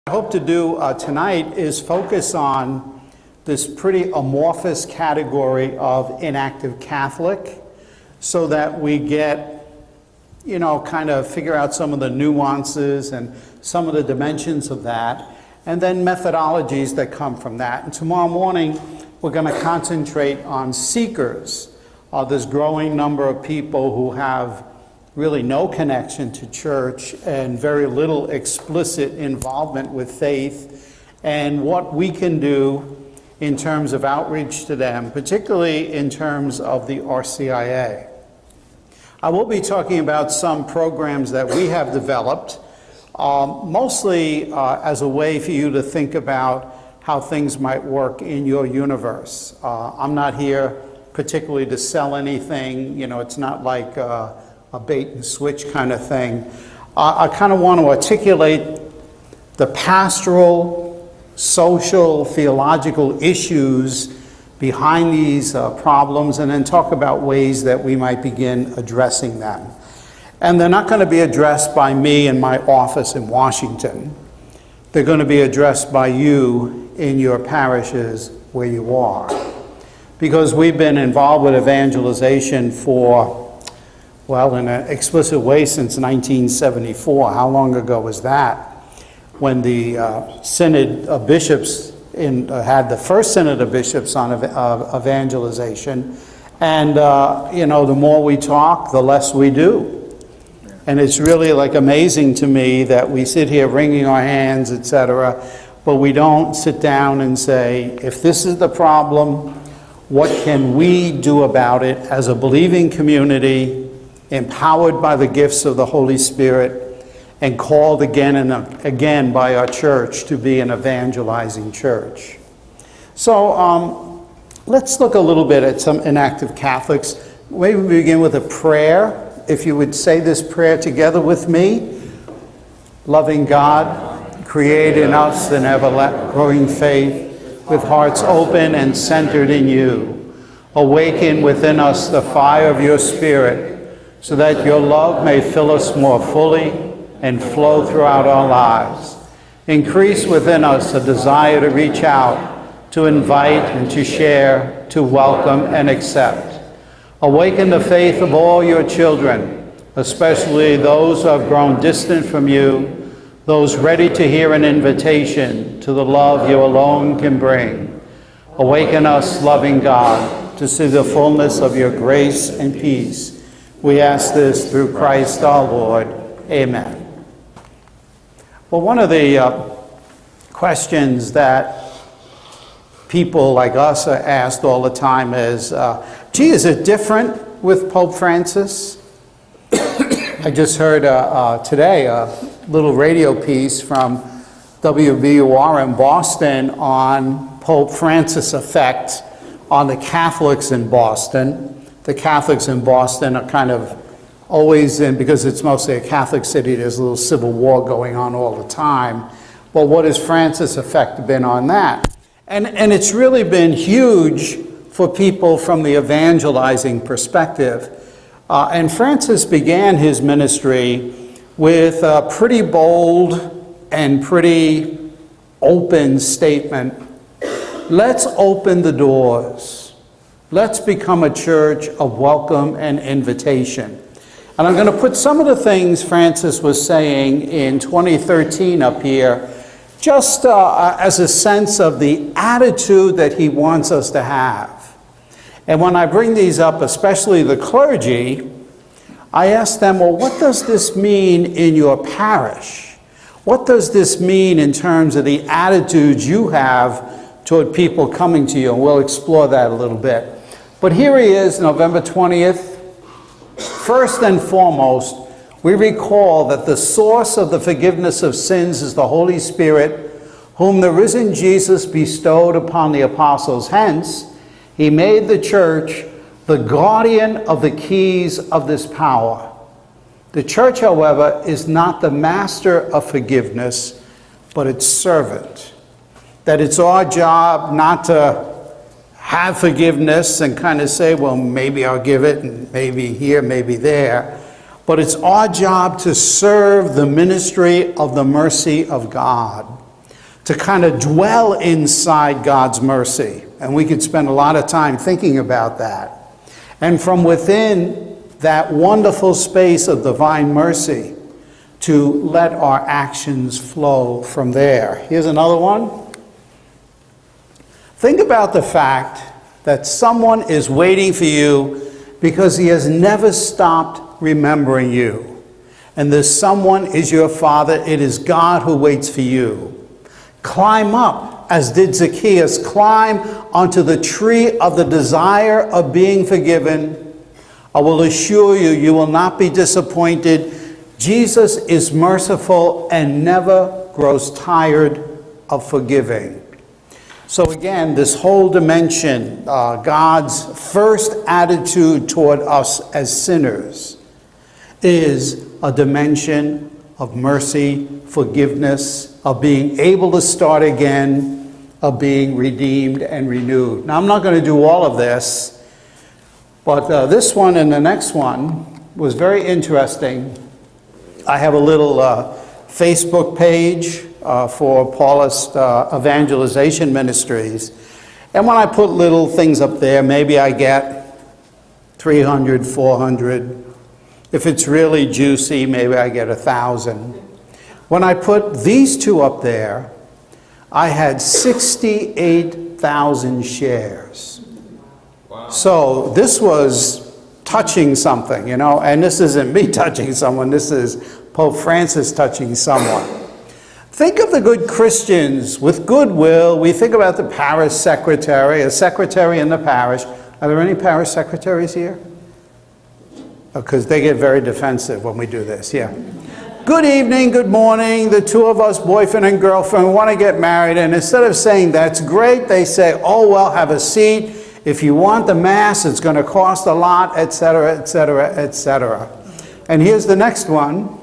I hope to do tonight is focus on this pretty amorphous category of inactive Catholic so that we get, kind of figure out some of the nuances and some of the dimensions of that, and then methodologies that come from that. And tomorrow morning, we're going to concentrate on seekers, this growing number of people who have really no connection to church and very little explicit involvement with faith, and what we can do in terms of outreach to them, particularly in terms of the RCIA. I will be talking about some programs that we have developed, mostly as a way for you to think about how things might work in your universe. I'm not here particularly to sell anything. It's not like a bait and switch kind of thing. I kind of want to articulate the pastoral, social, theological issues behind these problems, and then talk about ways that we might begin addressing them. And they're not going to be addressed by me in my office in Washington. They're going to be addressed by you in your parishes where you are. Because we've been involved with evangelization for, well, in an explicit way since 1974. How long ago was that? When the Synod of Bishops had the first Synod of Bishops on evangelization. And, the more we talk, the less we do. And it's really amazing to me that we sit here wringing our hands, etc., but we don't sit down and say, if this is the problem, what can we do about it as a believing community, empowered by the gifts of the Holy Spirit, and called again and again by our church to be an evangelizing church. So let's look a little bit at some inactive Catholics. Maybe we begin with a prayer. If you would say this prayer together with me. Loving God, create in us an ever-growing faith with hearts open and centered in you. Awaken within us the fire of your Spirit, so that your love may fill us more fully and flow throughout our lives. Increase within us a desire to reach out, to invite and to share, to welcome and accept. Awaken the faith of all your children, especially those who have grown distant from you, those ready to hear an invitation to the love you alone can bring. Awaken us, loving God, to see the fullness of your grace and peace. We ask this through Christ our Lord. Amen. Well, one of the questions that people like us are asked all the time is, is it different with Pope Francis? I just heard today a little radio piece from WBUR in Boston on Pope Francis' effect on the Catholics in Boston. The Catholics in Boston are kind of always in, because it's mostly a Catholic city, there's a little civil war going on all the time. Well, what has Francis' effect been on that? And it's really been huge for people from the evangelizing perspective. And Francis began his ministry with a pretty bold and pretty open statement. Let's open the doors. Let's become a church of welcome and invitation. And I'm going to put some of the things Francis was saying in 2013 up here, just as a sense of the attitude that he wants us to have. And when I bring these up, especially the clergy, I ask them, well, what does this mean in your parish? What does this mean in terms of the attitudes you have toward people coming to you? And we'll explore that a little bit. But here he is, November 20th. First and foremost, we recall that the source of the forgiveness of sins is the Holy Spirit, whom the risen Jesus bestowed upon the apostles. Hence, he made the church the guardian of the keys of this power. The church, however, is not the master of forgiveness, but its servant. That it's our job not to have forgiveness and kind of say, well, maybe I'll give it, and maybe here, maybe there. But it's our job to serve the ministry of the mercy of God. to kind of dwell inside God's mercy. And we could spend a lot of time thinking about that. And from within that wonderful space of divine mercy, to let our actions flow from there. Here's another one. Think about the fact that someone is waiting for you because he has never stopped remembering you. And this someone is your Father. It is God who waits for you. Climb up, as did Zacchaeus, climb onto the tree of the desire of being forgiven. I will assure you, you will not be disappointed. Jesus is merciful and never grows tired of forgiving. So again, this whole dimension, God's first attitude toward us as sinners, is a dimension of mercy, forgiveness, of being able to start again, of being redeemed and renewed. Now, I'm not going to do all of this, but this one and the next one was very interesting. I have a little Facebook page for Paulist Evangelization Ministries. And when I put little things up there, maybe I get 300, 400. If it's really juicy, maybe I get 1,000. When I put these two up there, I had 68,000 shares. Wow. So this was touching something, you know, and this isn't me touching someone, this is Pope Francis touching someone. Think of the good Christians with goodwill. We think about the parish secretary, a secretary in the parish. Are there any parish secretaries here? Because they get very defensive when we do this, yeah. Good evening, good morning, the two of us, boyfriend and girlfriend, we want to get married, and instead of saying, that's great, they say, oh, well, have a seat. If you want the mass, it's going to cost a lot, etc., etc., etc. And here's the next one.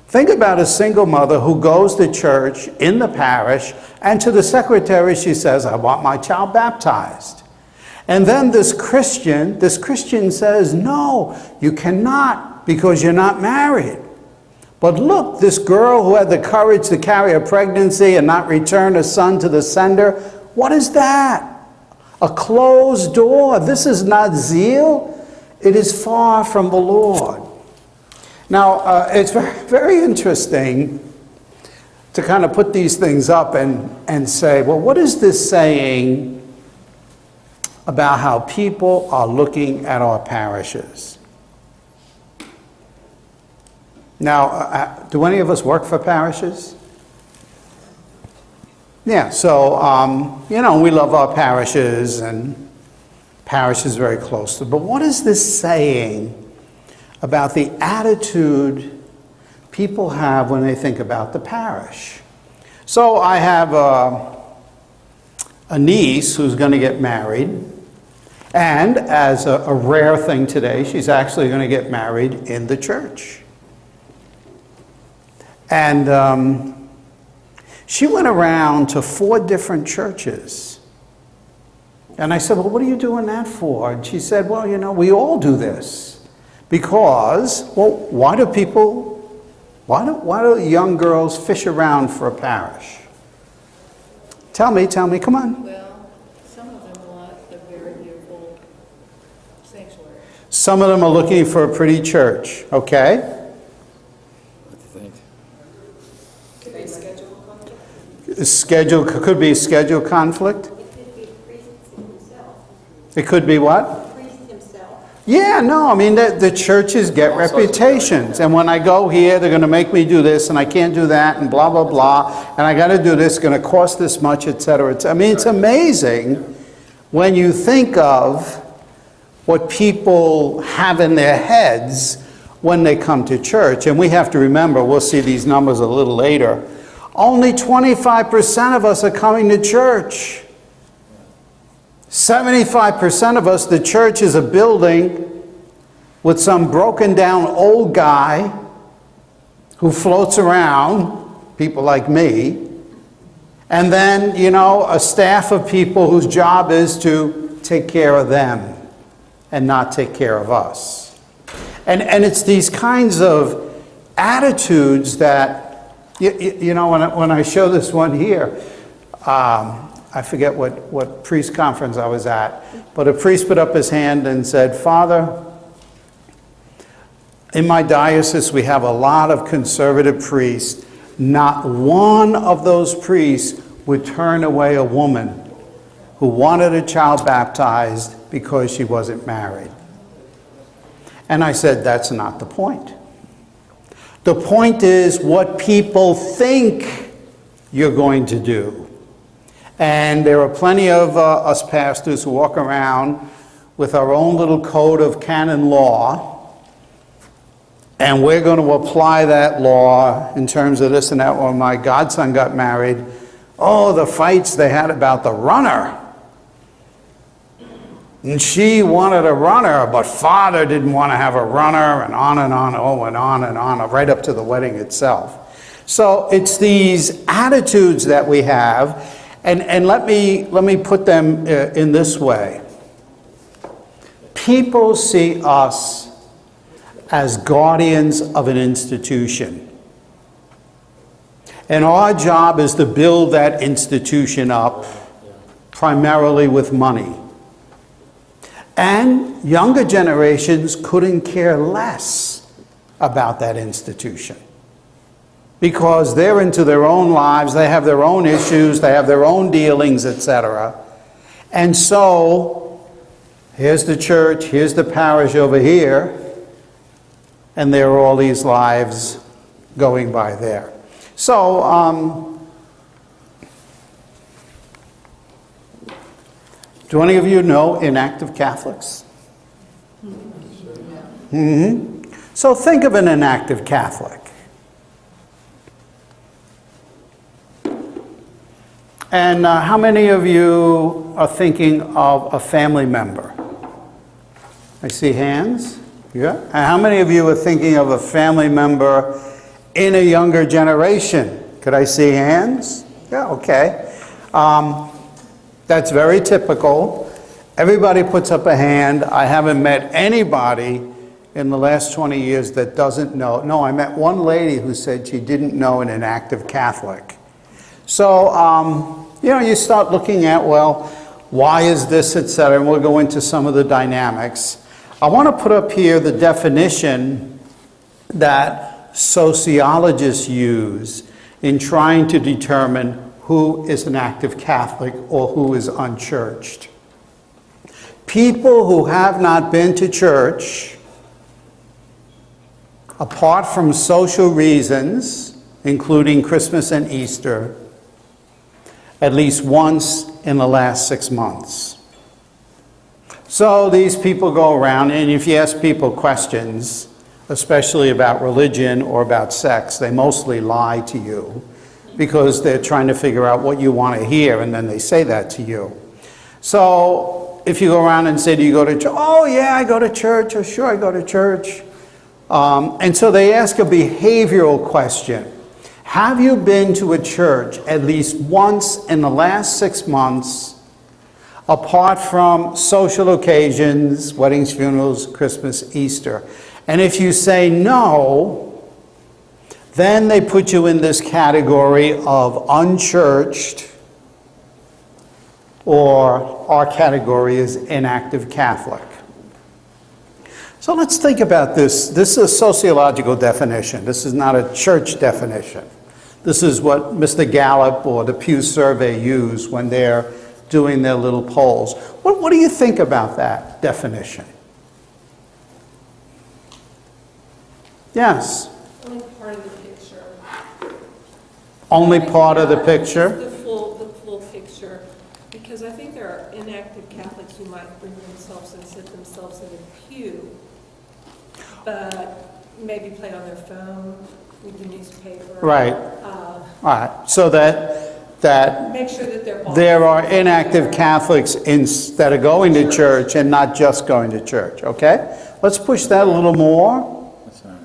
Think about a single mother who goes to church in the parish, and to the secretary she says, I want my child baptized. And then this Christian says, no, you cannot because you're not married. But look, this girl who had the courage to carry a pregnancy and not return a son to the sender, what is that? A closed door. This is not zeal. It is far from the Lord. Now, it's very interesting to kind of put these things up and say, well, what is this saying about how people are looking at our parishes? Now, do any of us work for parishes? Yeah, so, you know, we love our parishes, and parish is very close to. But what is this saying about the attitude people have when they think about the parish? So I have a niece who's going to get married, and as a rare thing today, she's actually going to get married in the church. And she went around to 4 different churches. And I said, well, what are you doing that for? And she said, well, you know, we all do this. Because, well, why do young girls fish around for a parish? Tell me, come on. Well, some of them want a very beautiful sanctuary. Some of them are looking for a pretty church, okay? What do you think? Could be schedule conflict. Could be schedule conflict. It could be the priest himself. It could be what? The priest himself. Yeah, no, I mean, the churches get reputations. And when I go here, they're going to make me do this, and I can't do that, and blah, blah, blah. And I got to do this, going to cost this much, et cetera. I mean, it's amazing when you think of what people have in their heads when they come to church. And we have to remember, we'll see these numbers a little later, only 25% of us are coming to church. 75% of us, the church is a building with some broken down old guy who floats around, people like me, and then, you know, a staff of people whose job is to take care of them and not take care of us. And it's these kinds of attitudes that, you know, when I show this one here, I forget what priest conference I was at, but a priest put up his hand and said, "Father, in my diocese we have a lot of conservative priests. Not one of those priests would turn away a woman who wanted a child baptized because she wasn't married." And I said, that's not the point. The point is what people think you're going to do. And there are plenty of us pastors who walk around with our own little code of canon law, and we're going to apply that law in terms of this and that. When my godson got married, oh, the fights they had about the runner. And she wanted a runner, but father didn't want to have a runner, and on and on, oh, and on, right up to the wedding itself. So it's these attitudes that we have, and let me put them in this way. People see us as guardians of an institution. And our job is to build that institution up primarily with money. And younger generations couldn't care less about that institution because they're into their own lives, they have their own issues, they have their own dealings, etc. And so, here's the church, here's the parish over here, and there are all these lives going by there. So, do any of you know inactive Catholics? Mm-hmm. So think of an inactive Catholic. And how many of you are thinking of a family member? I see hands. Yeah. And how many of you are thinking of a family member in a younger generation? Could I see hands? Yeah, okay. That's very typical. Everybody puts up a hand. I haven't met anybody in the last 20 years that doesn't know. No, I met one lady who said she didn't know an inactive Catholic. So, you start looking at, well, why is this, etc., and we'll go into some of the dynamics. I want to put up here the definition that sociologists use in trying to determine who is an active Catholic or who is unchurched. People who have not been to church, apart from social reasons, including Christmas and Easter, at least once in the last 6 months. So these people go around, and if you ask people questions, especially about religion or about sex, they mostly lie to you because they're trying to figure out what you want to hear, and then they say that to you. So if you go around and say, do you go to church? Oh yeah, I go to church, or sure I go to church. And so they ask a behavioral question. Have you been to a church at least once in the last 6 months, apart from social occasions, weddings, funerals, Christmas, Easter? And if you say no, then they put you in this category of unchurched, or our category is inactive Catholic. So let's think about this. This is a sociological definition. This is not a church definition. This is what Mr. Gallup or the Pew Survey use when they're doing their little polls. What do you think about that definition? Yes? Only part of the picture. Only part of the picture? The full picture. Because I think there are inactive Catholics who might bring themselves and sit themselves in a pew, but maybe play on their phone, read the newspaper. Right. All right. So that Make sure that there are inactive Catholics that are going to church and not just going to church. Okay? Let's push that a little more. That's right.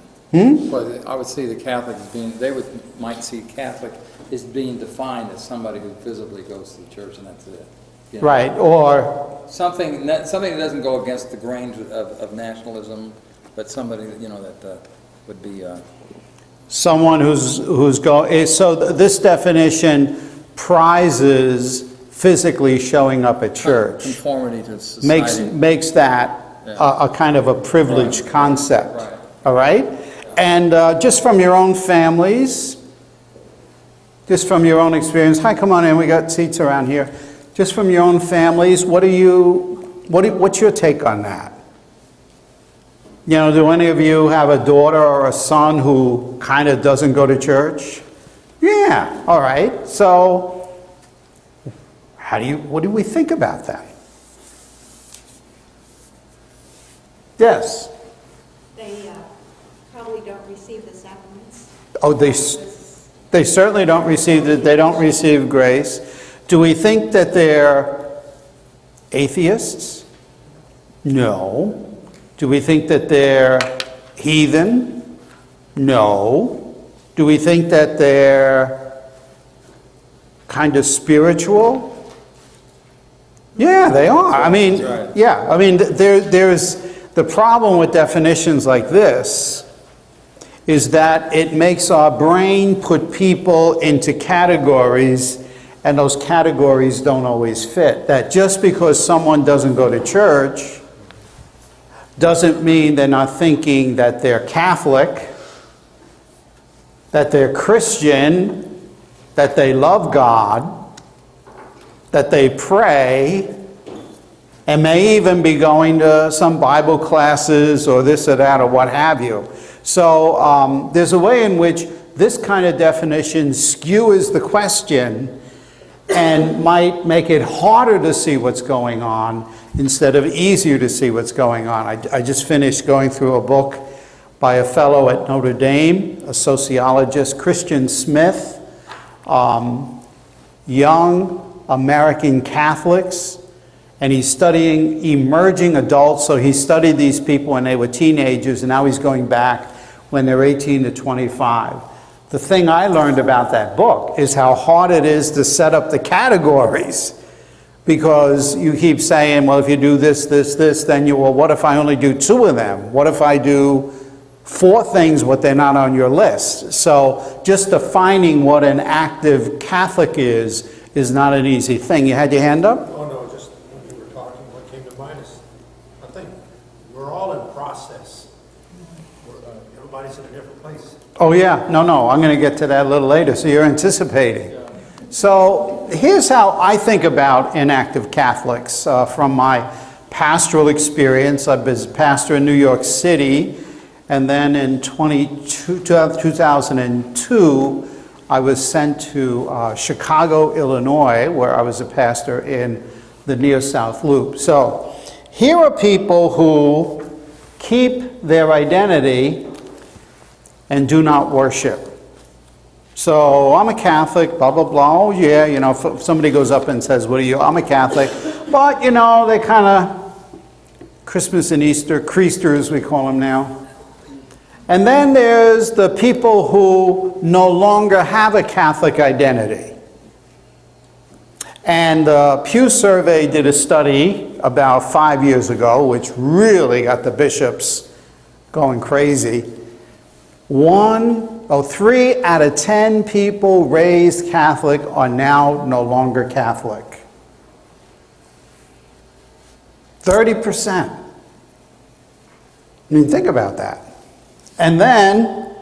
Well, I would see the Catholic as being, might see Catholic as being defined as somebody who visibly goes to the church and that's it. You know? Right. Or Something that doesn't go against the grains of nationalism, but somebody that would be. someone who's going. So this definition prizes physically showing up at church. Conformity to society. Makes that a kind of a privileged Right. concept. Right. All right? And just from your own families, just from your own experience, hi, come on in, we got seats around here. Just from your own families, what's your take on that? You know, do any of you have a daughter or a son who kind of doesn't go to church? Yeah, all right. So, what do we think about that? Yes. They probably don't receive the sacraments. Oh, they certainly don't receive it. They don't receive grace. Do we think that they're atheists? No. Do we think that they're heathen? No. Do we think that they're kind of spiritual? Yeah, they are. I mean, That's right. yeah. I mean, there's the problem with definitions like this is that it makes our brain put people into categories, and those categories don't always fit. That just because someone doesn't go to church doesn't mean they're not thinking that they're Catholic, that they're Christian, that they love God, that they pray, and may even be going to some Bible classes or this or that or what have you. So there's a way in which this kind of definition skewers the question and might make it harder to see what's going on instead of easier to see what's going on. I just finished going through a book by a fellow at Notre Dame, a sociologist, Christian Smith, young American Catholics, and he's studying emerging adults. So he studied these people when they were teenagers, and now he's going back when they're 18 to 25. The thing I learned about that book is how hard it is to set up the categories, because you keep saying, well, if you do this, this, this, then well, what if I only do 2 of them? What if I do 4 things, but they're not on your list? So just defining what an active Catholic is not an easy thing. You had your hand up? Oh, no, just when you were talking, what came to mind is, I think we're all in process. Everybody's in a different place. Oh, yeah. No, I'm going to get to that a little later, so you're anticipating. So here's how I think about inactive Catholics from my pastoral experience. I've been a pastor in New York City, and then in 2002, I was sent to Chicago, Illinois, where I was a pastor in the Near-South Loop. So here are people who keep their identity and do not worship. So I'm a Catholic, blah, blah, blah. Oh, yeah, you know, if somebody goes up and says, what are you? I'm a Catholic. But, you know, they kind of, Christmas and Easter, Creasters we call them now. And then there's the people who no longer have a Catholic identity. And the Pew Survey did a study about 5 years ago, which really got the bishops going crazy. 3 out of 10 people raised Catholic are now no longer Catholic. 30%. I mean, think about that. And then,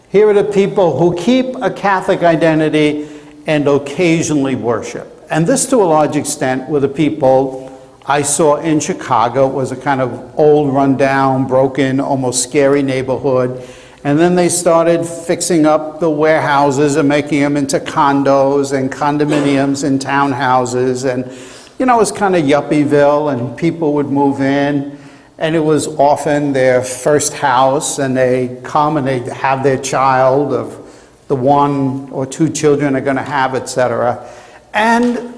here are the people who keep a Catholic identity and occasionally worship. And this, to a large extent, were the people I saw in Chicago. It was a kind of old, rundown, broken, almost scary neighborhood. And then they started fixing up the warehouses and making them into condos and condominiums and townhouses. And, you know, it was kind of Yuppieville, and people would move in. And it was often their first house, and they come and they have their child of the 1 or 2 children they're going to have, etc. And,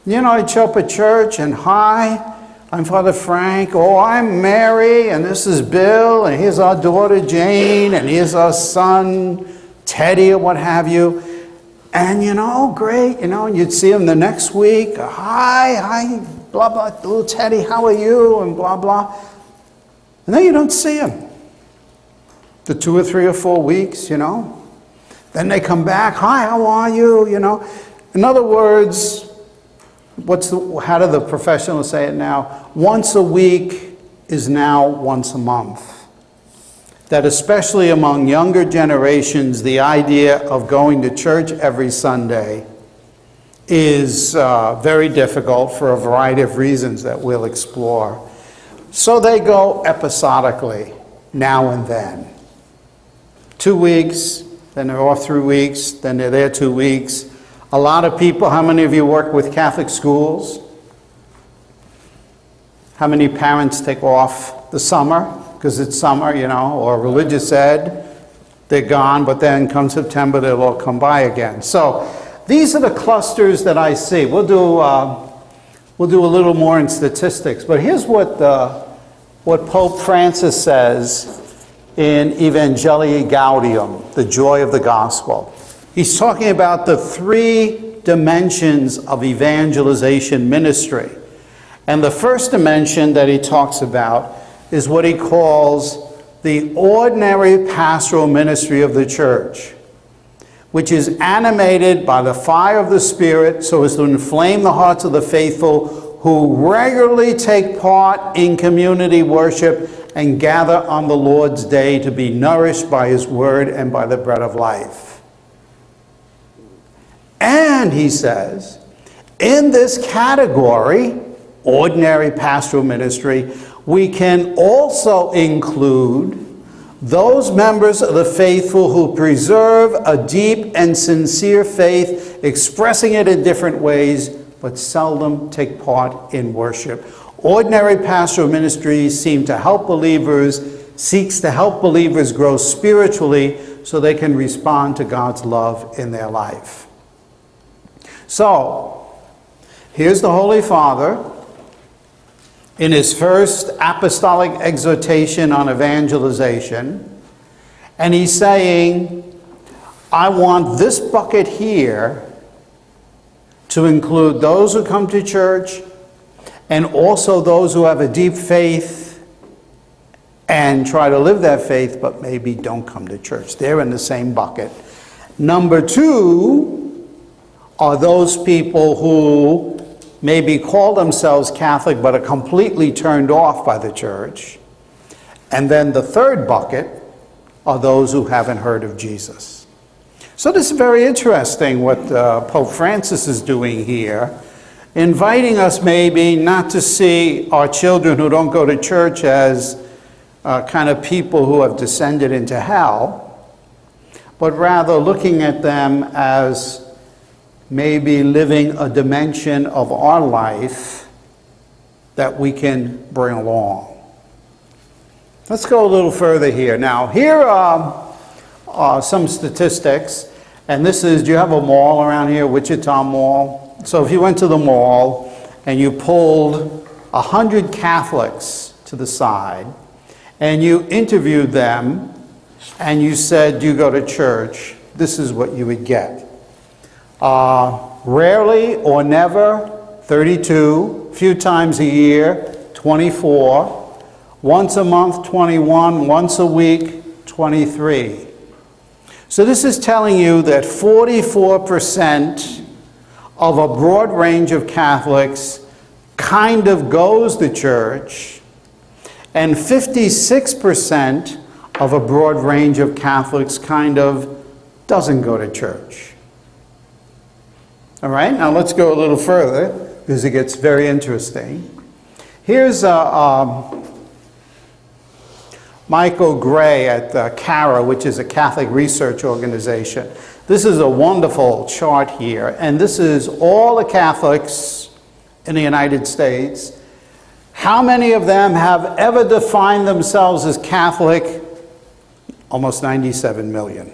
you know, I'd show up at church and, hi, I'm Father Frank. Oh, I'm Mary, and this is Bill, and here's our daughter Jane, and here's our son Teddy, or what have you. And, you know, great, you know, and you'd see him the next week. Hi, blah, blah, little Teddy, how are you? And blah, blah. And then you don't see him. The 2 or 3 or 4 weeks, you know. Then they come back, hi, how are you? You know. In other words, how do the professionals say it now? Once a week is now once a month. That especially among younger generations, the idea of going to church every Sunday is very difficult for a variety of reasons that we'll explore. So they go episodically, now and then. 2 weeks, then they're off 3 weeks, then they're there 2 weeks. A lot of people, how many of you work with Catholic schools? How many parents take off the summer? Because it's summer, or religious ed, they're gone, but then come September, they'll all come by again. So these are the clusters that I see. We'll do a little more in statistics, but here's what Pope Francis says in Evangelii Gaudium, the joy of the gospel. He's talking about the 3 dimensions of evangelization ministry. And the first dimension that he talks about is what he calls the ordinary pastoral ministry of the church, which is animated by the fire of the Spirit so as to inflame the hearts of the faithful who regularly take part in community worship and gather on the Lord's day to be nourished by his word and by the bread of life. And he says, in this category, ordinary pastoral ministry, we can also include those members of the faithful who preserve a deep and sincere faith, expressing it in different ways, but seldom take part in worship. Ordinary pastoral ministry seeks to help believers grow spiritually so they can respond to God's love in their life. So, here's the Holy Father in his first apostolic exhortation on evangelization, and he's saying, I want this bucket here to include those who come to church and also those who have a deep faith and try to live that faith but maybe don't come to church. They're in the same bucket. Number 2 are those people who maybe call themselves Catholic but are completely turned off by the church. And then the 3rd bucket are those who haven't heard of Jesus. So this is very interesting what Pope Francis is doing here, inviting us maybe not to see our children who don't go to church as kind of people who have descended into hell, but rather looking at them as maybe living a dimension of our life that we can bring along. Let's go a little further here. Now, here are some statistics, and this is, do you have a mall around here, Wichita Mall? So if you went to the mall and you pulled 100 Catholics to the side, and you interviewed them, and you said, do you go to church? This is what you would get. Rarely or never, 32, few times a year, 24, once a month, 21, once a week, 23. So this is telling you that 44% of a broad range of Catholics kind of goes to church, and 56% of a broad range of Catholics kind of doesn't go to church. All right, now let's go a little further because it gets very interesting. Here's Michael Gray at CARA, which is a Catholic research organization. This is a wonderful chart here, and this is all the Catholics in the United States. How many of them have ever defined themselves as Catholic? Almost 97 million.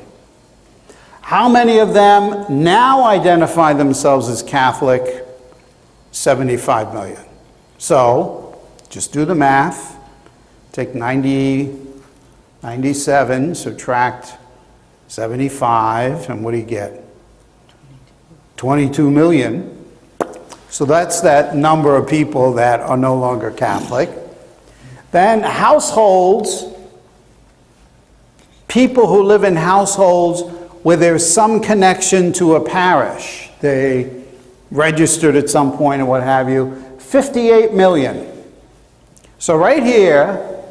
How many of them now identify themselves as Catholic? 75 million. So, just do the math. Take 97, subtract 75, and what do you get? 22 million. So that's that number of people that are no longer Catholic. Then households, people who live in households where there's some connection to a parish. they registered at some point or what have you, 58 million. So right here,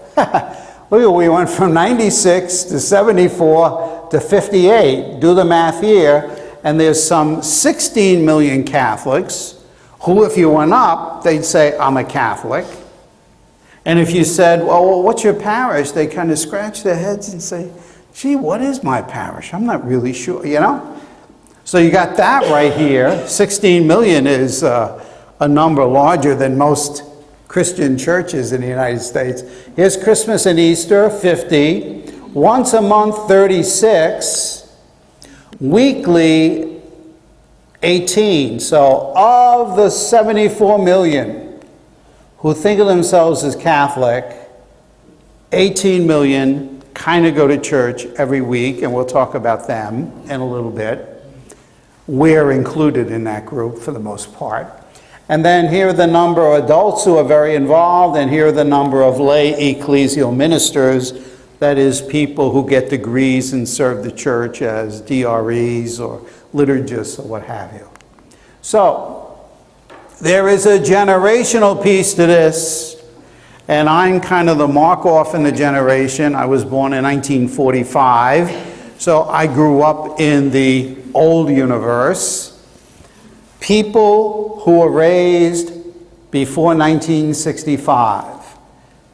look, we went from 96 to 74 to 58. Do the math here, and there's some 16 million Catholics who, if you went up, they'd say, I'm a Catholic. And if you said, well, what's your parish? They kind of scratch their heads and say, gee, what is my parish? I'm not really sure, you know? So you got that right here. 16 million is a number larger than most Christian churches in the United States. Here's Christmas and Easter, 50. Once a month, 36. Weekly, 18. So of the 74 million who think of themselves as Catholic, 18 million kind of go to church every week, and we'll talk about them in a little bit. We're included in that group for the most part. And then here are the number of adults who are very involved, and here are the number of lay ecclesial ministers, that is, people who get degrees and serve the church as DREs or liturgists or what have you. So, there is a generational piece to this, and I'm kind of the mark-off in the generation. I was born in 1945, so I grew up in the old universe. People who were raised before 1965,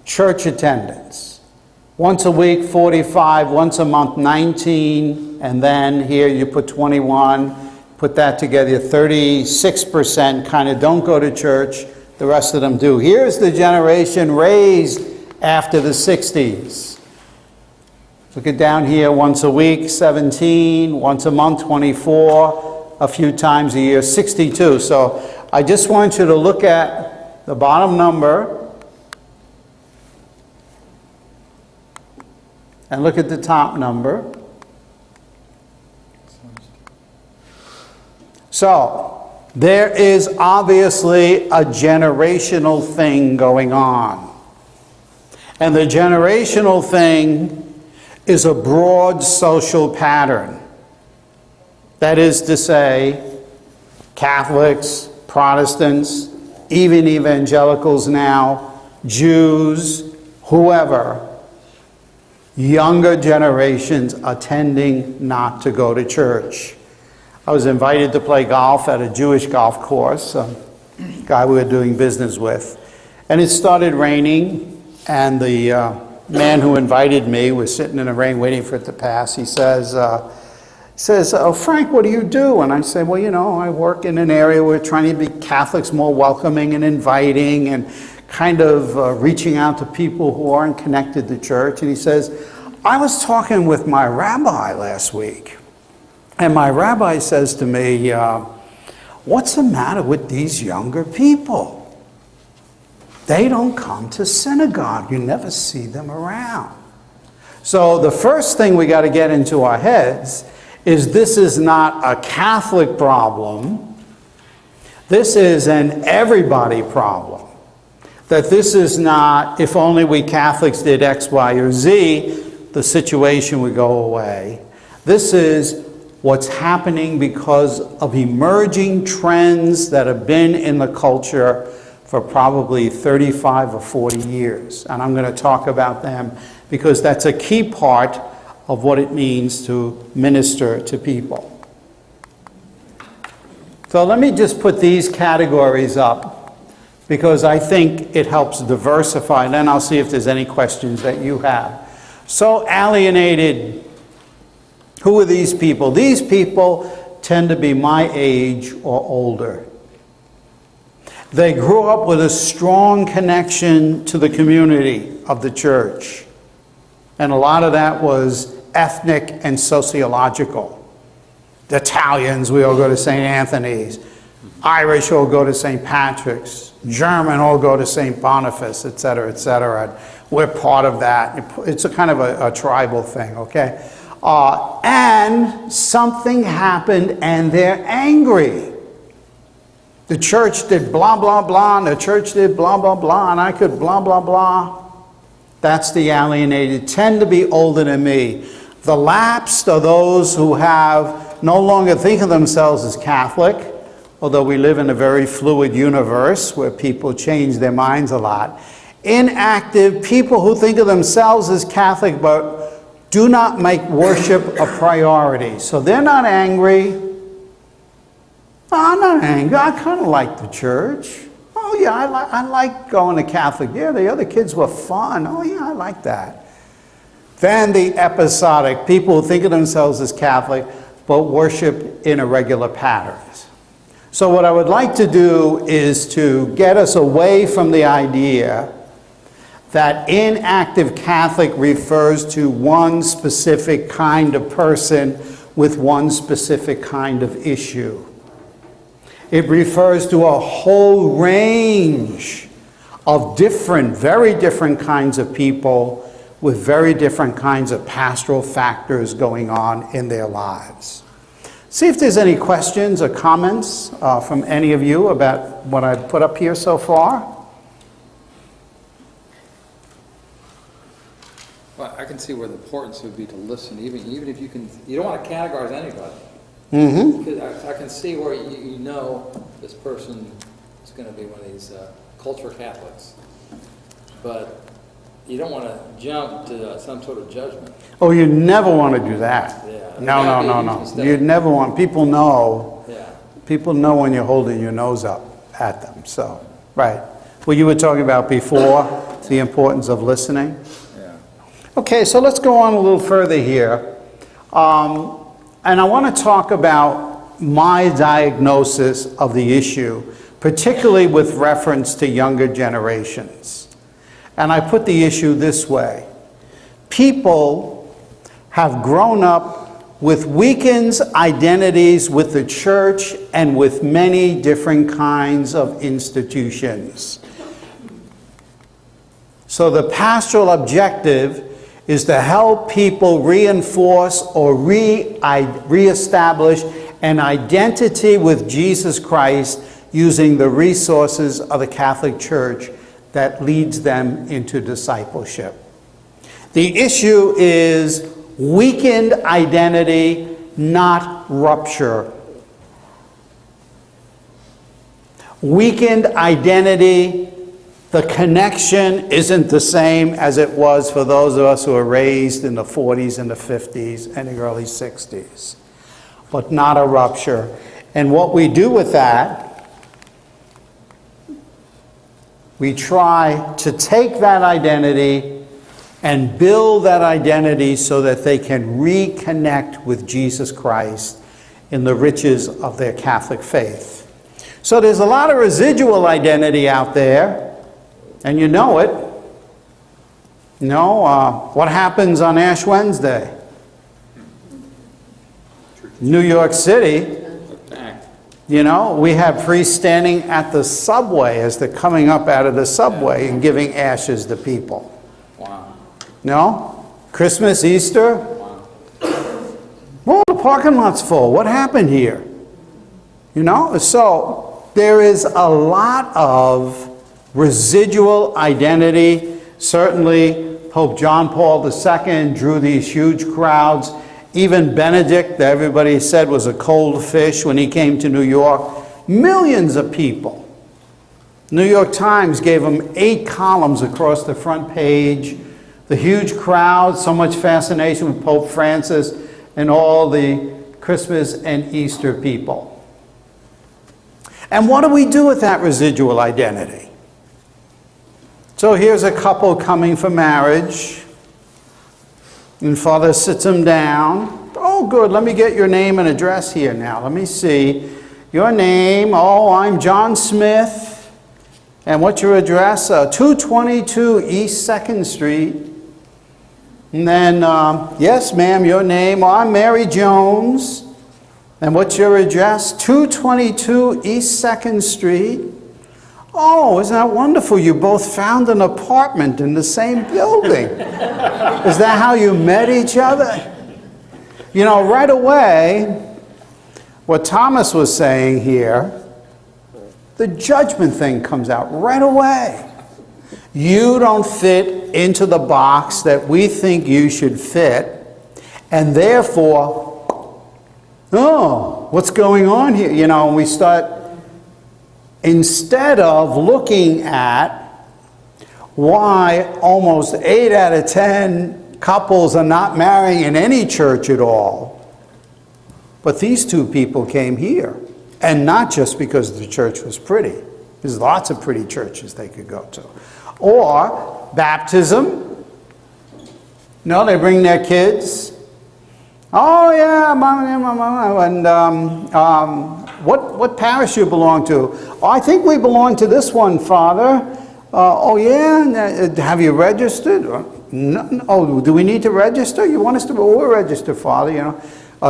church attendance. Once a week, 45, once a month, 19, and then here you put 21, put that together, 36% kind of don't go to church, the rest of them do. Here's the generation raised after the 60s. Look at down here, once a week, 17, once a month, 24, a few times a year, 62. So I just want you to look at the bottom number and look at the top number. So, there is obviously a generational thing going on. And the generational thing is a broad social pattern. That is to say, Catholics, Protestants, even evangelicals now, Jews, whoever, younger generations are tending not to go to church. I was invited to play golf at a Jewish golf course, a guy we were doing business with. And it started raining, and the man who invited me was sitting in the rain waiting for it to pass. He says, oh, Frank, what do you do? And I said, well, you know, I work in an area where we're trying to be Catholics more welcoming and inviting and kind of reaching out to people who aren't connected to church. And he says, I was talking with my rabbi last week. And my rabbi says to me, what's the matter with these younger people? They don't come to synagogue. You never see them around. So the first thing we got to get into our heads is this is not a Catholic problem. This is an everybody problem. That this is not, if only we Catholics did X, Y, or Z, the situation would go away. This is what's happening because of emerging trends that have been in the culture for probably 35 or 40 years. And I'm going to talk about them because that's a key part of what it means to minister to people. So let me just put these categories up because I think it helps diversify, and then I'll see if there's any questions that you have. So alienated. Who are these people? These people tend to be my age or older. They grew up with a strong connection to the community of the church. And a lot of that was ethnic and sociological. The Italians, we all go to St. Anthony's. Irish all go to St. Patrick's. German all go to St. Boniface, etc., etc. We're part of that. It's a kind of a tribal thing, okay? And something happened and they're angry. The church did blah, blah, blah, and the church did blah, blah, blah, and I could blah, blah, blah. That's the alienated. Tend to be older than me. The lapsed are those who have no longer think of themselves as Catholic, although we live in a very fluid universe where people change their minds a lot. Inactive, people who think of themselves as Catholic but do not make worship a priority. So they're not angry. "No, I'm not angry. I kind of like the church. Oh yeah, I like going to Catholic. Yeah, the other kids were fun. Oh yeah, I like that." Then the episodic, people who think of themselves as Catholic but worship in irregular patterns. So what I would like to do is to get us away from the idea that inactive Catholic refers to one specific kind of person with one specific kind of issue. It refers to a whole range of different, very different kinds of people with very different kinds of pastoral factors going on in their lives. See if there's any questions or comments from any of you about what I've put up here so far. Well, I can see where the importance would be to listen, even if you don't want to categorize anybody. Mm-hmm. Because I can see where you know this person is going to be one of these culture Catholics, but you don't want to jump to some sort of judgment. Oh, you never want to do that. Yeah. No. You never want, people know. Yeah. People know when you're holding your nose up at them, so, right. What you were talking about before, the importance of listening. Yeah. Okay, so let's go on a little further here. And I want to talk about my diagnosis of the issue, particularly with reference to younger generations. And I put the issue this way. People have grown up with weakened identities with the church and with many different kinds of institutions. So the pastoral objective is to help people reinforce or reestablish an identity with Jesus Christ using the resources of the Catholic Church that leads them into discipleship. The issue is weakened identity, not rupture. Weakened identity, the connection isn't the same as it was for those of us who were raised in the 40s and the 50s and the early 60s, but not a rupture. And what we do with that, we try to take that identity and build that identity so that they can reconnect with Jesus Christ in the riches of their Catholic faith. So there's a lot of residual identity out there, and you know it. You know, what happens on Ash Wednesday? New York City, you know, we have priests standing at the subway as they're coming up out of the subway and giving ashes to people. Wow. No? Christmas, Easter? Wow. Well, the parking lot's full. What happened here? You know? So there is a lot of residual identity. Certainly, Pope John Paul II drew these huge crowds. Even Benedict, that everybody said was a cold fish when he came to New York. Millions of people. New York Times gave him 8 columns across the front page. The huge crowd, so much fascination with Pope Francis and all the Christmas and Easter people. And what do we do with that residual identity? So here's a couple coming for marriage. And father sits them down. Oh, good, let me get your name and address here now. Let me see. Your name, oh, I'm John Smith. And what's your address? 222 East 2nd Street. And then, yes, ma'am, your name, oh, I'm Mary Jones. And what's your address? 222 East 2nd Street. Oh, isn't that wonderful? You both found an apartment in the same building. Is that how you met each other? You know, right away, what Thomas was saying here, the judgment thing comes out right away. You don't fit into the box that we think you should fit, and therefore, oh, what's going on here? You know, and we start, instead of looking at why almost 8 out of 10 couples are not marrying in any church at all, but these two people came here. And not just because the church was pretty. There's lots of pretty churches they could go to. Or baptism. No, they bring their kids. Oh yeah, and what parish you belong to? Oh, I think we belong to this one, Father. Oh yeah, have you registered? No, oh, do we need to register? You want us to? Well, we'll register, Father. You know.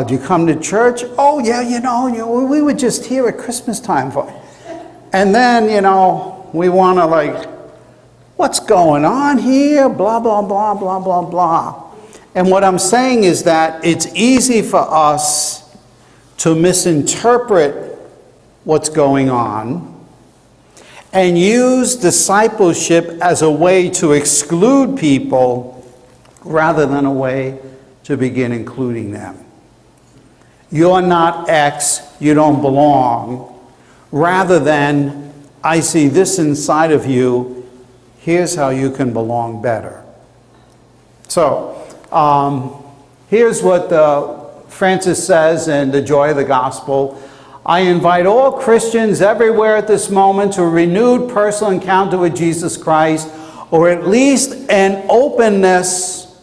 Do you come to church? Oh yeah, you know, we were just here at Christmas time for. And then we want to like, what's going on here? Blah blah blah blah blah blah. And what I'm saying is that it's easy for us to misinterpret what's going on and use discipleship as a way to exclude people rather than a way to begin including them. You're not X, you don't belong, rather than I see this inside of you, here's how you can belong better. So, here's what Francis says in The Joy of the Gospel. I invite all Christians everywhere at this moment to a renewed personal encounter with Jesus Christ, or at least an openness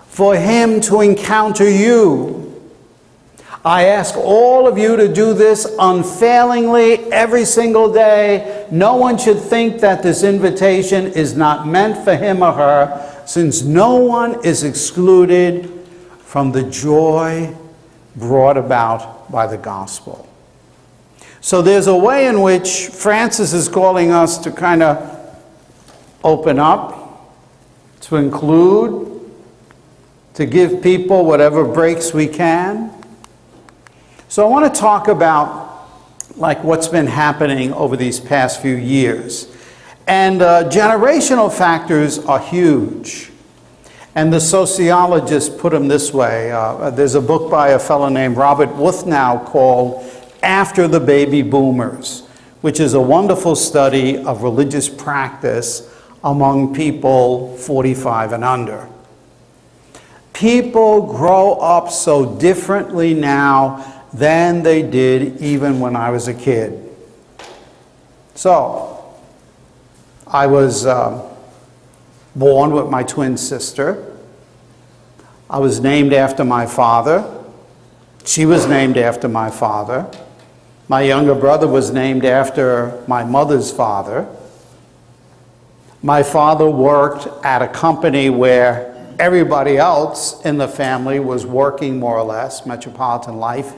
for Him to encounter you. I ask all of you to do this unfailingly every single day. No one should think that this invitation is not meant for him or her, since no one is excluded from the joy brought about by the gospel. So there's a way in which Francis is calling us to kind of open up, to include, to give people whatever breaks we can. So I want to talk about like what's been happening over these past few years. And generational factors are huge. And the sociologists put them this way. There's a book by a fellow named Robert Wuthnow called After the Baby Boomers, which is a wonderful study of religious practice among people 45 and under. People grow up so differently now than they did even when I was a kid. So, I was born with my twin sister. I was named after my father. She was named after my father. My younger brother was named after my mother's father. My father worked at a company where everybody else in the family was working more or less, Metropolitan Life,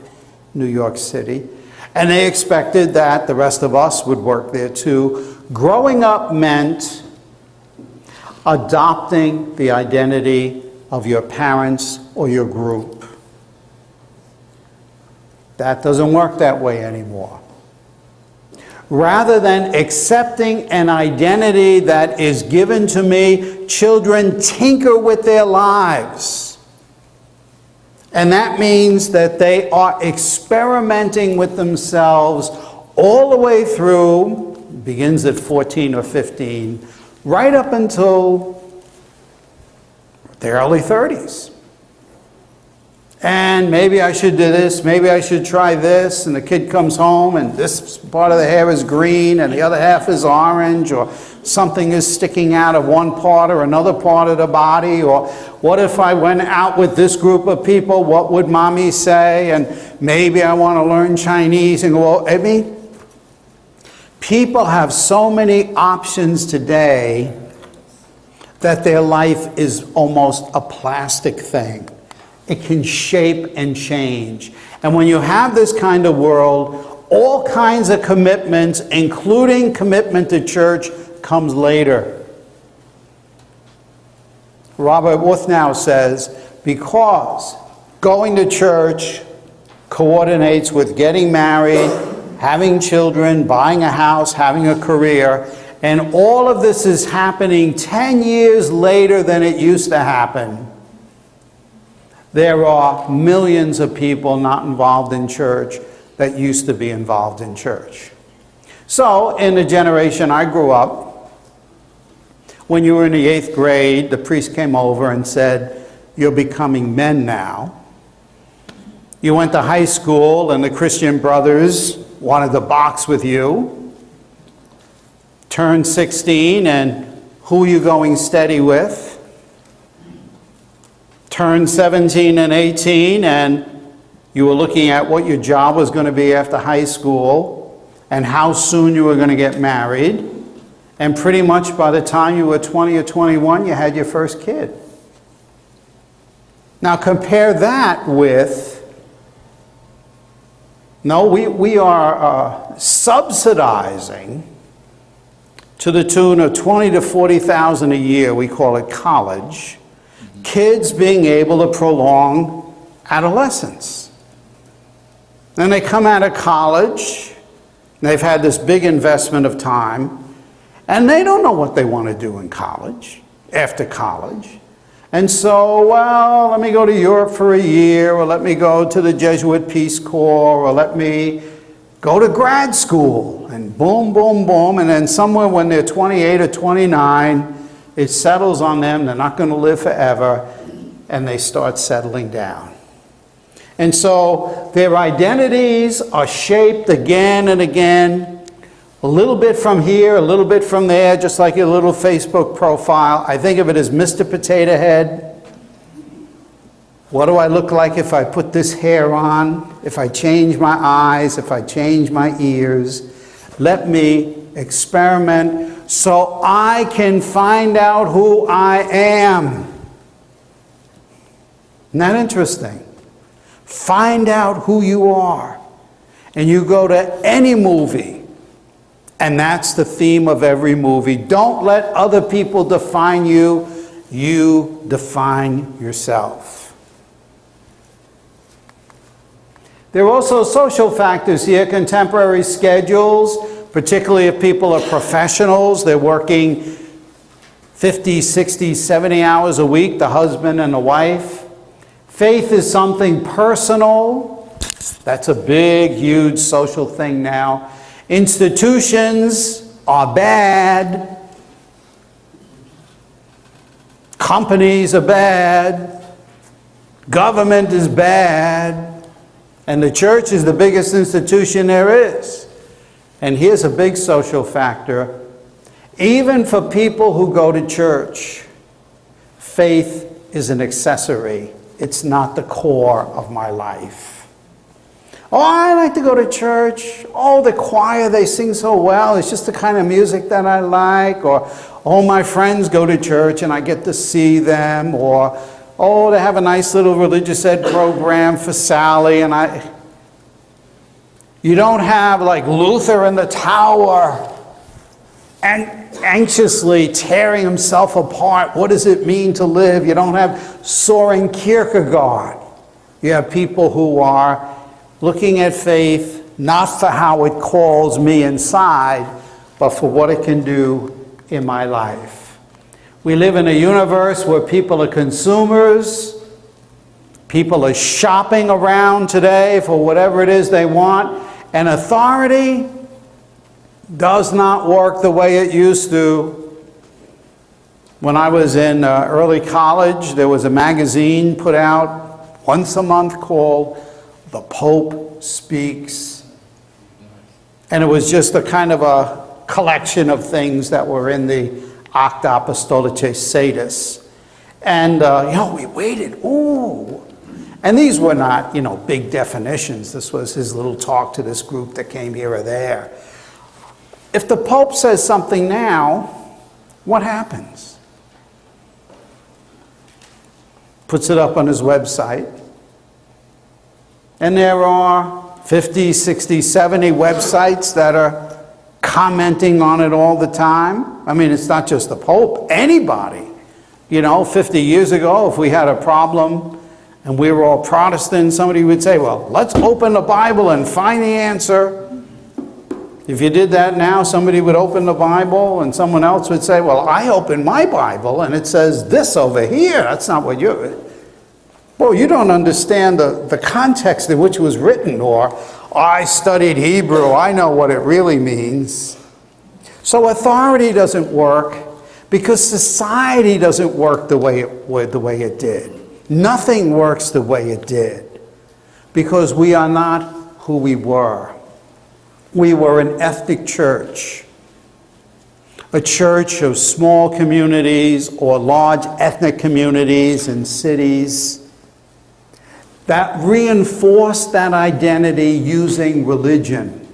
New York City. And they expected that the rest of us would work there too. Growing up meant adopting the identity of your parents or your group. That doesn't work that way anymore. Rather than accepting an identity that is given to me, children tinker with their lives. And that means that they are experimenting with themselves all the way through, begins at 14 or 15, right up until their early 30s. And maybe I should do this, maybe I should try this, and the kid comes home and this part of the hair is green and the other half is orange, or something is sticking out of one part or another part of the body, or what if I went out with this group of people, what would mommy say, and maybe I want to learn Chinese, and well, I mean, people have so many options today that their life is almost a plastic thing. It can shape and change. And when you have this kind of world, all kinds of commitments, including commitment to church, comes later. Robert Wuthnow says, because going to church coordinates with getting married, having children, buying a house, having a career, and all of this is happening 10 years later than it used to happen, there are millions of people not involved in church that used to be involved in church. So, in the generation I grew up, when you were in the 8th grade, the priest came over and said, "You're becoming men now." You went to high school and the Christian brothers wanted to box with you. Turned 16 and who are you going steady with? Turned 17 and 18 and you were looking at what your job was going to be after high school and how soon you were going to get married. And pretty much by the time you were 20 or 21, you had your first kid. Now compare that with, no, we are subsidizing to the tune of 20 to 40,000 a year, we call it college, kids being able to prolong adolescence. Then they come out of college, they've had this big investment of time, and they don't know what they want to do in college, after college. And so, well, let me go to Europe for a year, or let me go to the Jesuit Peace Corps, or let me go to grad school, and boom, boom, boom, and then somewhere when they're 28 or 29, it settles on them, they're not going to live forever, and they start settling down. And so their identities are shaped again and again, a little bit from here, a little bit from there, just like your little Facebook profile. I think of it as Mr. Potato Head. What do I look like if I put this hair on? If I change my eyes? If I change my ears? Let me experiment so I can find out who I am. Isn't that interesting? Find out who you are. And you go to any movie, and that's the theme of every movie. Don't let other people define you. You define yourself. There are also social factors here, contemporary schedules, particularly if people are professionals. They're working 50, 60, 70 hours a week, the husband and the wife. Faith is something personal. That's a big, huge social thing now. Institutions are bad. Companies are bad. Government is bad. And the church is the biggest institution there is. And here's a big social factor. Even for people who go to church, faith is an accessory. It's not the core of my life. Oh, I like to go to church. Oh, the choir, they sing so well. It's just the kind of music that I like. Or, oh, my friends go to church and I get to see them. Or, oh, they have a nice little religious ed program for Sally. And you don't have like Luther in the tower and anxiously tearing himself apart. What does it mean to live? You don't have Soren Kierkegaard. You have people who are looking at faith not for how it calls me inside, but for what it can do in my life. We live in a universe where people are consumers. People are shopping around today for whatever it is they want. And authority does not work the way it used to. When I was in early college, there was a magazine put out once a month called The Pope Speaks. And it was just a kind of a collection of things that were in the Acta Apostolicae Sedis. And, we waited, ooh. And these were not, big definitions. This was his little talk to this group that came here or there. If the Pope says something now, what happens? Puts it up on his website. And there are 50, 60, 70 websites that are commenting on it all the time. I mean, it's not just the Pope, anybody. 50 years ago, if we had a problem and we were all Protestant, somebody would say, well, let's open the Bible and find the answer. If you did that now, somebody would open the Bible and someone else would say, well, I opened my Bible and it says this over here. That's not what you're... well, you don't understand the context in which it was written, or I studied Hebrew, I know what it really means. So authority doesn't work because society doesn't work the way it did. Nothing works the way it did because we are not who we were. We were an ethnic church, a church of small communities or large ethnic communities in cities that reinforced that identity using religion.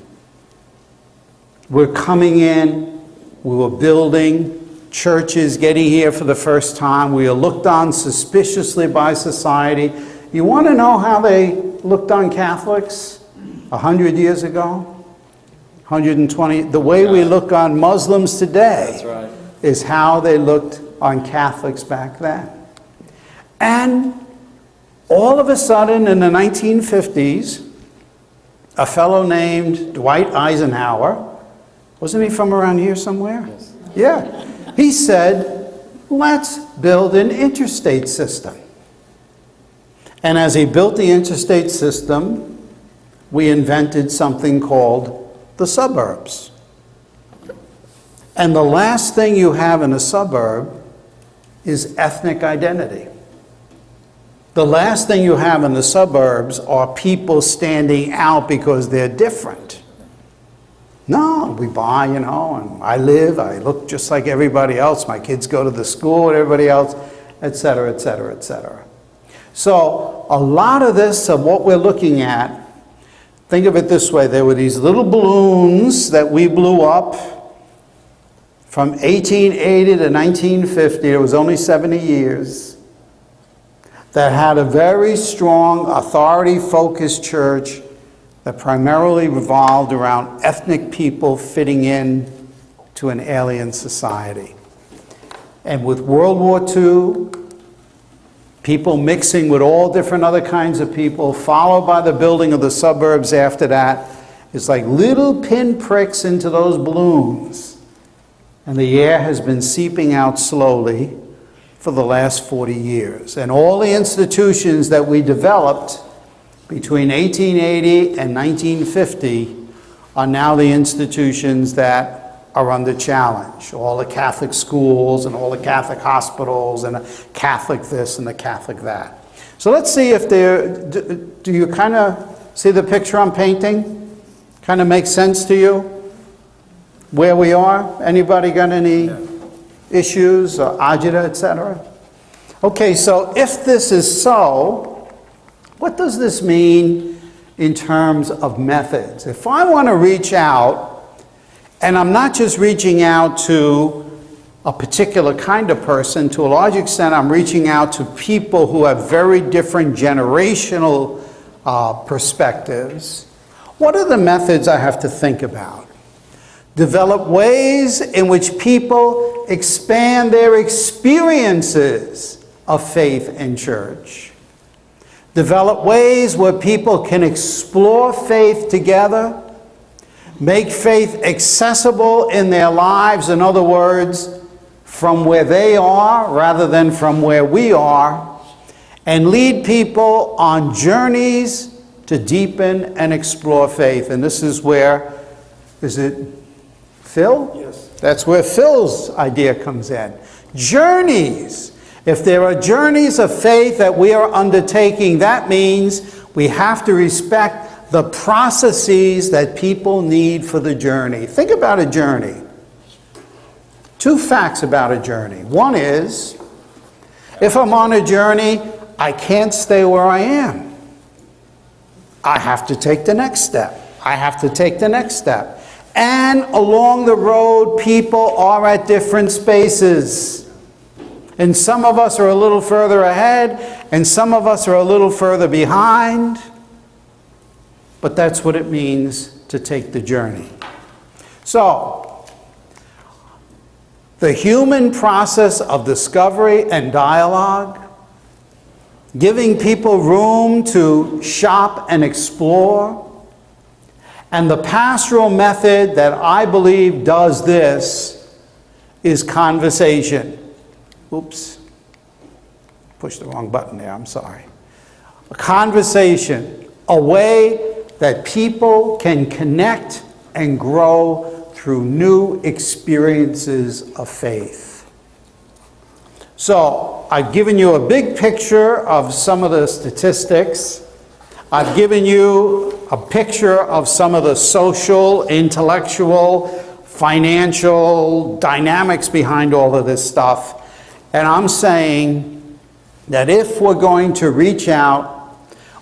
We're coming in, we were building churches, getting here for the first time. We are looked on suspiciously by society. You want to know how they looked on Catholics 100 years ago? 120? The way we look on Muslims today That's right. is how they looked on Catholics back then. And all of a sudden in the 1950s, a fellow named Dwight Eisenhower, wasn't he from around here somewhere? Yes. Yeah. He said, let's build an interstate system. And as he built the interstate system, we invented something called the suburbs. And the last thing you have in a suburb is ethnic identity. The last thing you have in the suburbs are people standing out because they're different. No, we buy, and I look just like everybody else. My kids go to the school with everybody else, et cetera, et cetera, et cetera. So a lot of this, of what we're looking at, think of it this way. There were these little balloons that we blew up from 1880 to 1950. It was only 70 years. That had a very strong, authority-focused church that primarily revolved around ethnic people fitting in to an alien society. And with World War II, people mixing with all different other kinds of people, followed by the building of the suburbs after that, it's like little pinpricks into those balloons. And the air has been seeping out slowly for the last 40 years. And all the institutions that we developed between 1880 and 1950 are now the institutions that are under challenge. All the Catholic schools and all the Catholic hospitals and the Catholic this and the Catholic that. So let's see if do you kind of see the picture I'm painting? Kind of makes sense to you? Where we are? Anybody got any issues or agita, etc.? Okay, so if this is so, what does this mean in terms of methods? If I want to reach out, and I'm not just reaching out to a particular kind of person, to a large extent I'm reaching out to people who have very different generational perspectives, what are the methods I have to think about? Develop ways in which people expand their experiences of faith in church. Develop ways where people can explore faith together, make faith accessible in their lives, in other words, from where they are rather than from where we are, and lead people on journeys to deepen and explore faith. And this is where, is it Phil? Yes. That's where Phil's idea comes in. Journeys. If there are journeys of faith that we are undertaking, that means we have to respect the processes that people need for the journey. Think about a journey. Two facts about a journey. One is, if I'm on a journey, I can't stay where I am. I have to take the next step. I have to take the next step. And along the road, people are at different spaces. And some of us are a little further ahead, and some of us are a little further behind. But that's what it means to take the journey. So, the human process of discovery and dialogue, giving people room to shop and explore, and the pastoral method that I believe does this is conversation. Oops, pushed the wrong button there, I'm sorry. a conversation, a way that people can connect and grow through new experiences of faith. So, I've given you a big picture of some of the statistics. I've given you a picture of some of the social, intellectual, financial dynamics behind all of this stuff. And I'm saying that if we're going to reach out,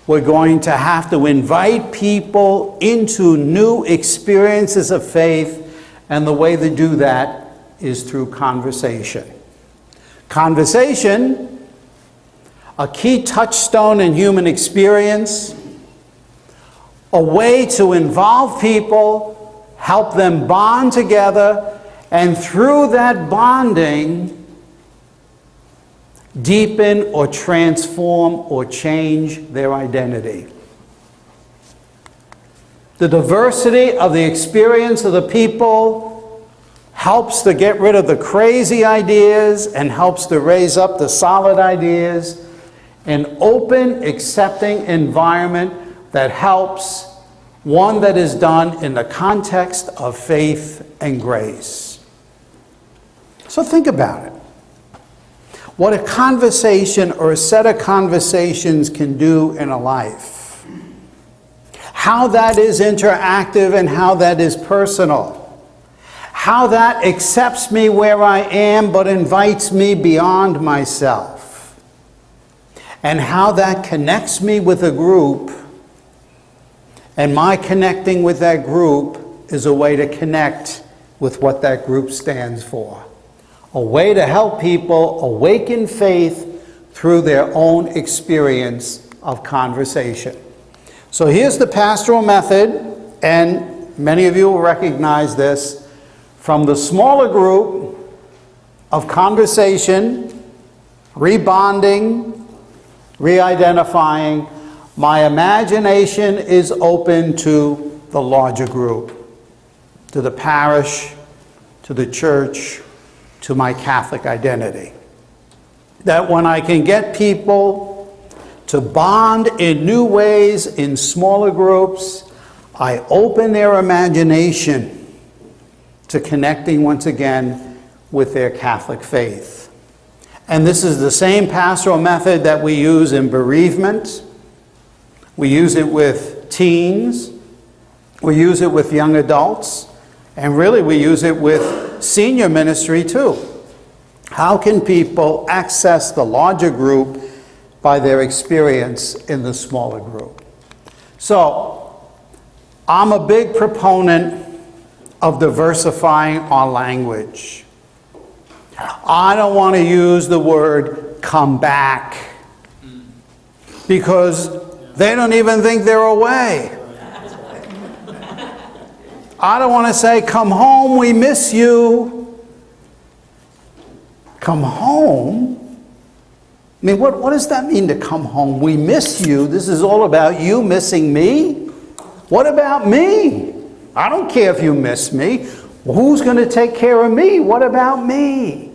we're going to have to invite people into new experiences of faith, and the way to do that is through conversation. Conversation, a key touchstone in human experience, a way to involve people, help them bond together, and through that bonding, deepen or transform or change their identity. The diversity of the experience of the people helps to get rid of the crazy ideas and helps to raise up the solid ideas. An open, accepting environment that helps, one that is done in the context of faith and grace. So think about it. What a conversation or a set of conversations can do in a life. How that is interactive and how that is personal. How that accepts me where I am but invites me beyond myself. And how that connects me with a group, and my connecting with that group is a way to connect with what that group stands for. A way to help people awaken faith through their own experience of conversation. So here's the pastoral method, and many of you will recognize this. From the smaller group of conversation, rebonding, re-identifying, my imagination is open to the larger group, to the parish, to the church, to my Catholic identity. That when I can get people to bond in new ways in smaller groups, I open their imagination to connecting once again with their Catholic faith. And this is the same pastoral method that we use in bereavement. We use it with teens. We use it with young adults. And really we use it with senior ministry too. How can people access the larger group by their experience in the smaller group? So, I'm a big proponent of diversifying our language. I don't want to use the word come back because they don't even think they're away. I don't want to say, come home, we miss you. Come home? I mean, what does that mean to come home? We miss you. This is all about you missing me. What about me? I don't care if you miss me. Well, who's going to take care of me? What about me?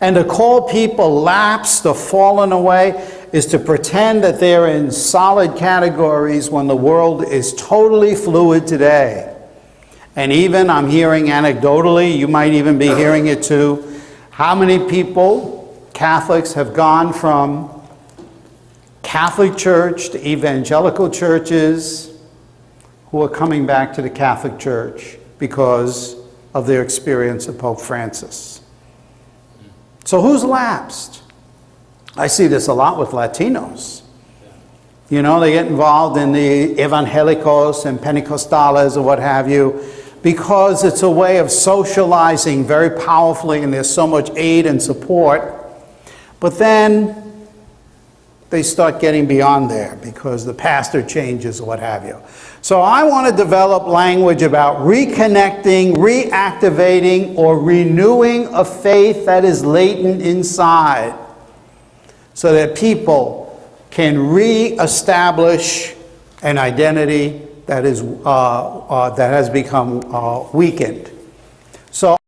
And to call people lapsed or fallen away is to pretend that they're in solid categories when the world is totally fluid today. And even, I'm hearing anecdotally, you might even be hearing it too, how many people, Catholics, have gone from Catholic Church to evangelical churches who are coming back to the Catholic Church because of their experience of Pope Francis. So who's lapsed? I see this a lot with Latinos. You know, they get involved in the evangelicals and Pentecostales or what have you, because it's a way of socializing very powerfully and there's so much aid and support. But then they start getting beyond there because the pastor changes or what have you. So I want to develop language about reconnecting, reactivating, or renewing a faith that is latent inside so that people can re-establish an identity that is that has become weakened. So